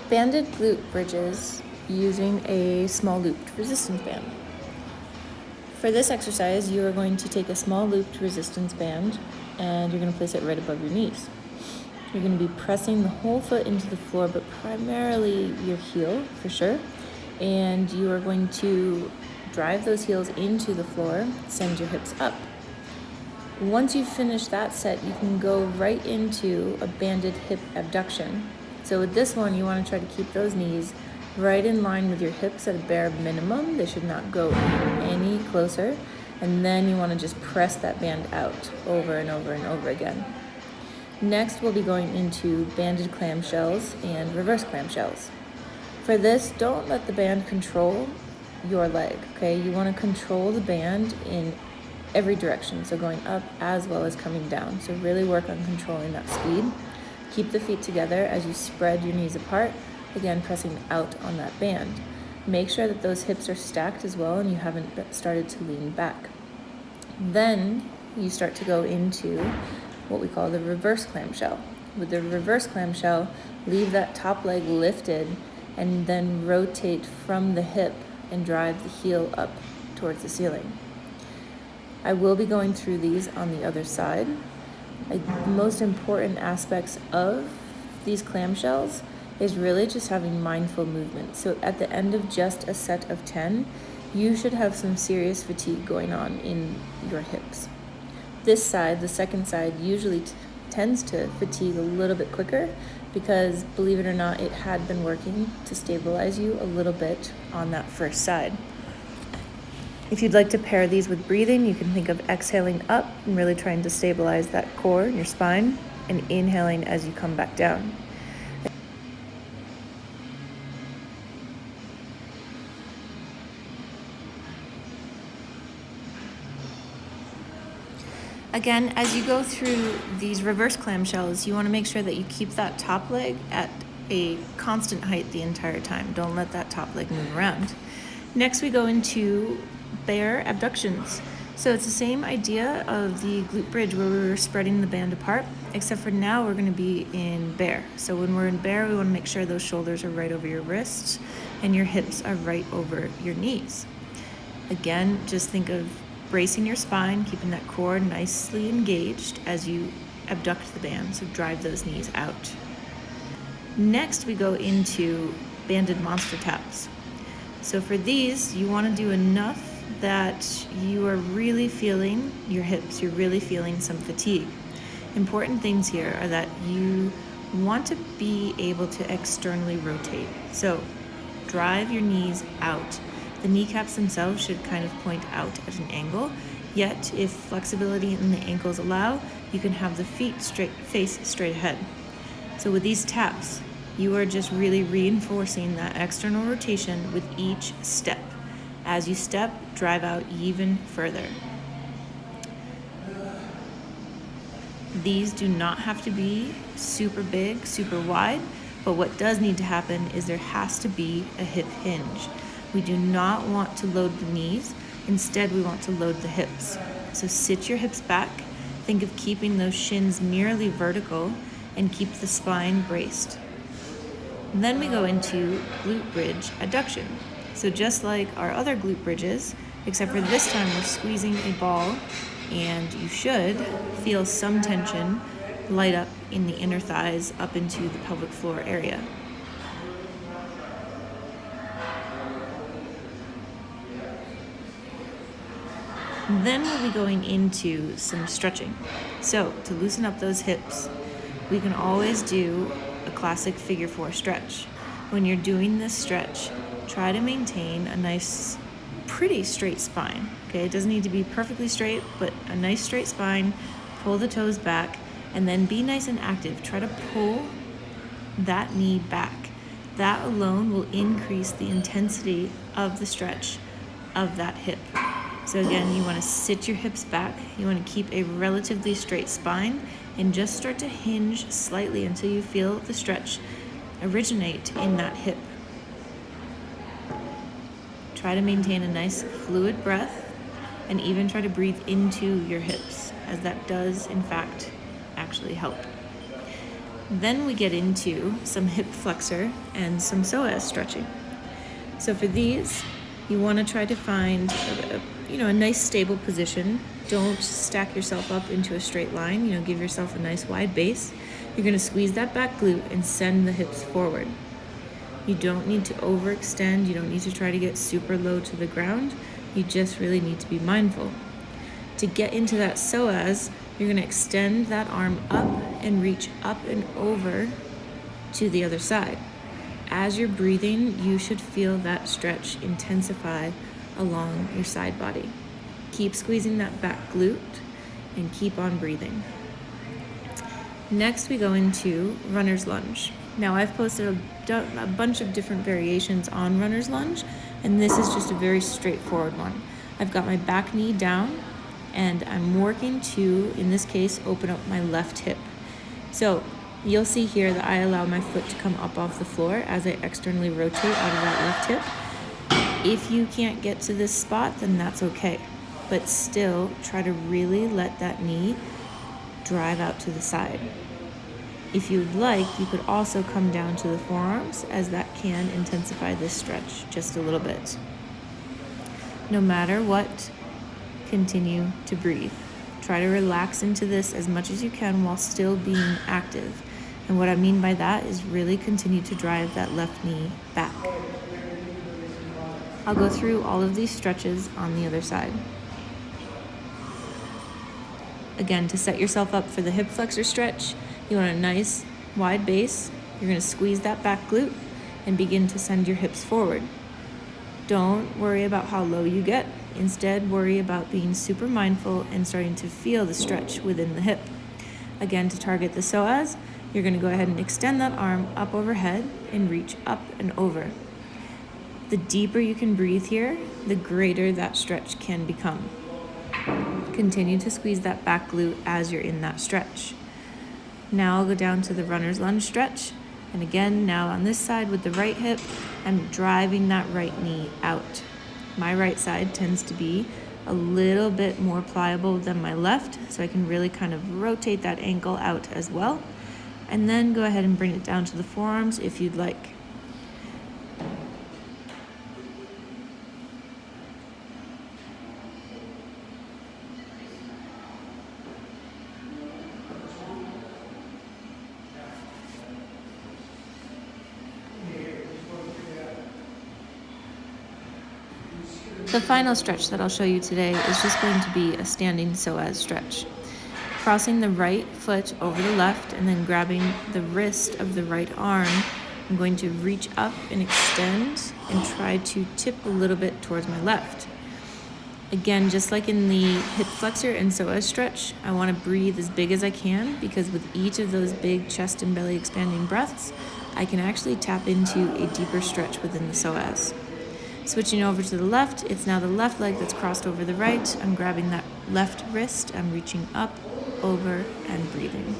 Banded glute bridges using a small looped resistance band. For this exercise, you are going to take a small looped resistance band and you're going to place it right above your knees. You're going to be pressing the whole foot into the floor, but primarily your heel for sure. And you are going to drive those heels into the floor, send your hips up. Once you finish that set, you can go right into a banded hip abduction. So with this one, you want to try to keep those knees right in line with your hips at a bare minimum. They should not go any closer. And then you want to just press that band out over and over and over again. Next, we'll be going into banded clamshells and reverse clamshells. For this, don't let the band control your leg, okay? You want to control the band in every direction, so going up as well as coming down. So really work on controlling that speed. Keep the feet together as you spread your knees apart, again pressing out on that band. Make sure that those hips are stacked as well and you haven't started to lean back. Then you start to go into what we call the reverse clamshell. With the reverse clamshell, leave that top leg lifted and then rotate from the hip and drive the heel up towards the ceiling. I will be going through these on the other side. The most important aspects of these clamshells is really just having mindful movement. So at the end of just a set of 10, you should have some serious fatigue going on in your hips. This side, the second side, usually tends to fatigue a little bit quicker because, believe it or not, it had been working to stabilize you a little bit on that first side. If you'd like to pair these with breathing, you can think of exhaling up and really trying to stabilize that core in your spine and inhaling as you come back down. Again, as you go through these reverse clamshells, you want to make sure that you keep that top leg at a constant height the entire time. Don't let that top leg move around. Next, we go into bear abductions. So it's the same idea of the glute bridge where we were spreading the band apart, except for now we're going to be in bear. So when we're in bear, we want to make sure those shoulders are right over your wrists and your hips are right over your knees. Again, just think of bracing your spine, keeping that core nicely engaged as you abduct the band, so drive those knees out. Next, we go into banded monster taps. So for these, you want to do enough that you are really feeling your hips, you're really feeling some fatigue. Important things here are that you want to be able to externally rotate. So drive your knees out. The kneecaps themselves should kind of point out at an angle, yet if flexibility in the ankles allow, you can have the feet face straight ahead. So with these taps, you are just really reinforcing that external rotation with each step. As you step, drive out even further. These do not have to be super big, super wide, but what does need to happen is there has to be a hip hinge. We do not want to load the knees. Instead, we want to load the hips. So sit your hips back. Think of keeping those shins nearly vertical and keep the spine braced. And then we go into glute bridge adduction. So just like our other glute bridges, except for this time we're squeezing a ball and you should feel some tension light up in the inner thighs up into the pelvic floor area. Then we'll be going into some stretching. So to loosen up those hips, we can always do a classic figure 4 stretch. When you're doing this stretch, try to maintain a nice, pretty straight spine. Okay, it doesn't need to be perfectly straight, but a nice straight spine. Pull the toes back, and then be nice and active. Try to pull that knee back. That alone will increase the intensity of the stretch of that hip. So again, you want to sit your hips back. You want to keep a relatively straight spine and just start to hinge slightly until you feel the stretch originate in that hip. Try to maintain a nice fluid breath and even try to breathe into your hips, as that does in fact actually help. Then we get into some hip flexor and some psoas stretching. So for these, you want to try to find a nice stable position. Don't stack yourself up into a straight line. Give yourself a nice wide base. You're going to squeeze that back glute and send the hips forward. You don't need to overextend. You don't need to try to get super low to the ground. You just really need to be mindful. To get into that psoas, you're going to extend that arm up and reach up and over to the other side. As you're breathing, you should feel that stretch intensify along your side body. Keep squeezing that back glute and keep on breathing. Next, we go into runner's lunge. Now, I've posted a bunch of different variations on runner's lunge, and this is just a very straightforward one. I've got my back knee down, and I'm working to, in this case, open up my left hip. So you'll see here that I allow my foot to come up off the floor as I externally rotate out of that left hip. If you can't get to this spot, then that's okay. But still, try to really let that knee drive out to the side. If you'd like, you could also come down to the forearms, as that can intensify this stretch just a little bit. No matter what, continue to breathe. Try to relax into this as much as you can while still being active. And what I mean by that is really continue to drive that left knee back. I'll go through all of these stretches on the other side. Again, to set yourself up for the hip flexor stretch, you want a nice wide base. You're going to squeeze that back glute and begin to send your hips forward. Don't worry about how low you get. Instead, worry about being super mindful and starting to feel the stretch within the hip. Again, to target the psoas, you're going to go ahead and extend that arm up overhead and reach up and over. The deeper you can breathe here, the greater that stretch can become. Continue to squeeze that back glute as you're in that stretch. Now I'll go down to the runner's lunge stretch. And again, now on this side with the right hip, I'm driving that right knee out. My right side tends to be a little bit more pliable than my left, so I can really kind of rotate that ankle out as well. And then go ahead and bring it down to the forearms if you'd like. The final stretch that I'll show you today is just going to be a standing psoas stretch. Crossing the right foot over the left and then grabbing the wrist of the right arm, I'm going to reach up and extend and try to tip a little bit towards my left. Again, just like in the hip flexor and psoas stretch, I want to breathe as big as I can, because with each of those big chest and belly expanding breaths, I can actually tap into a deeper stretch within the psoas. Switching over to the left, it's now the left leg that's crossed over the right. I'm grabbing that left wrist, I'm reaching up, over, and breathing.